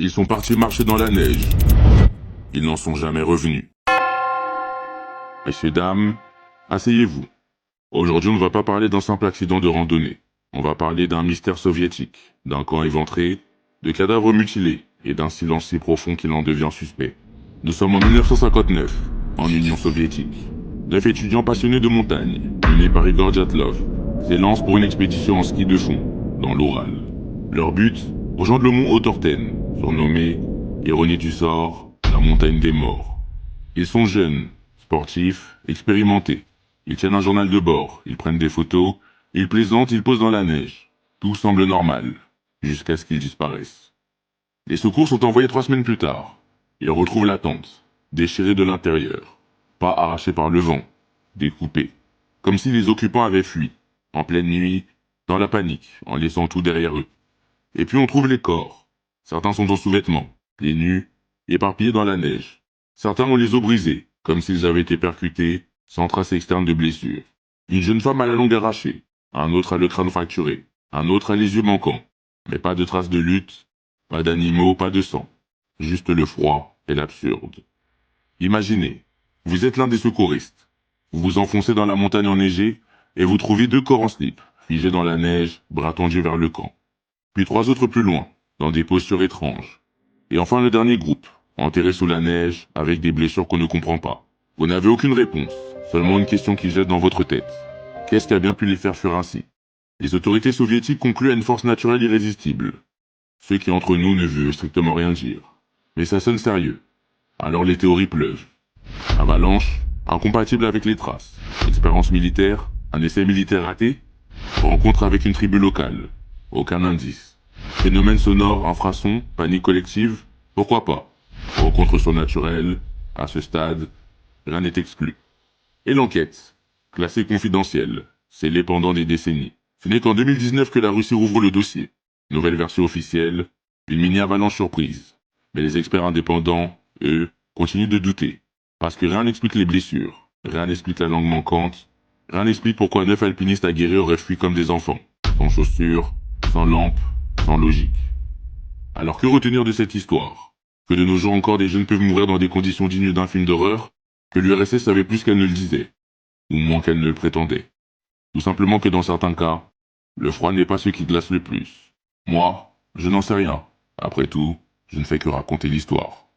Ils sont partis marcher dans la neige. Ils n'en sont jamais revenus. Messieurs, dames, asseyez-vous. Aujourd'hui, on ne va pas parler d'un simple accident de randonnée. On va parler d'un mystère soviétique, d'un camp éventré, de cadavres mutilés et d'un silence si profond qu'il en devient suspect. Nous sommes en 1959, en Union soviétique. 9 étudiants passionnés de montagne, menés par Igor Djatlov, s'élancent pour une expédition en ski de fond, dans l'Oural. Leur but, rejoindre le mont Haut-Orten, surnommé, ironie du sort, la montagne des morts. Ils sont jeunes, sportifs, expérimentés. Ils tiennent un journal de bord, ils prennent des photos, ils plaisantent, ils posent dans la neige. Tout semble normal, jusqu'à ce qu'ils disparaissent. Les secours sont envoyés 3 semaines plus tard. Ils retrouvent la tente, déchirée de l'intérieur, pas arrachée par le vent, découpée, comme si les occupants avaient fui, en pleine nuit, dans la panique, en laissant tout derrière eux. Et puis on trouve les corps. Certains sont en sous-vêtements, les nus, éparpillés dans la neige. Certains ont les os brisés, comme s'ils avaient été percutés, sans trace externe de blessure. Une jeune femme a la langue arrachée, un autre a le crâne fracturé, un autre a les yeux manquants. Mais pas de traces de lutte, pas d'animaux, pas de sang. Juste le froid et l'absurde. Imaginez, vous êtes l'un des secouristes. Vous vous enfoncez dans la montagne enneigée et vous trouvez 2 corps en slip, figés dans la neige, bras tendus vers le camp. Puis 3 autres plus loin, dans des postures étranges. Et enfin le dernier groupe, enterré sous la neige, avec des blessures qu'on ne comprend pas. Vous n'avez aucune réponse, seulement une question qui jette dans votre tête. Qu'est-ce qui a bien pu les faire fuir ainsi? Les autorités soviétiques concluent à une force naturelle irrésistible. Ce qui entre nous ne veut strictement rien dire. Mais ça sonne sérieux. Alors les théories pleuvent. Avalanche, incompatible avec les traces. Expérience militaire, un essai militaire raté. Rencontre avec une tribu locale. Aucun indice. Phénomène sonore, infrason, panique collective. Pourquoi pas? Rencontre surnaturelle. À ce stade, rien n'est exclu. Et l'enquête, classée confidentielle, scellée pendant des décennies. Ce n'est qu'en 2019 que la Russie rouvre le dossier. Nouvelle version officielle, une mini-avalanche surprise. Mais les experts indépendants, eux, continuent de douter. Parce que rien n'explique les blessures, rien n'explique la langue manquante, rien n'explique pourquoi 9 alpinistes aguerris auraient fui comme des enfants, sans chaussures, sans lampe, sans logique. Alors que retenir de cette histoire? Que de nos jours encore des jeunes peuvent mourir dans des conditions dignes d'un film d'horreur? Que l'URSS savait plus qu'elle ne le disait, ou moins qu'elle ne le prétendait. Tout simplement que dans certains cas, le froid n'est pas ce qui glace le plus. Moi, je n'en sais rien. Après tout, je ne fais que raconter l'histoire.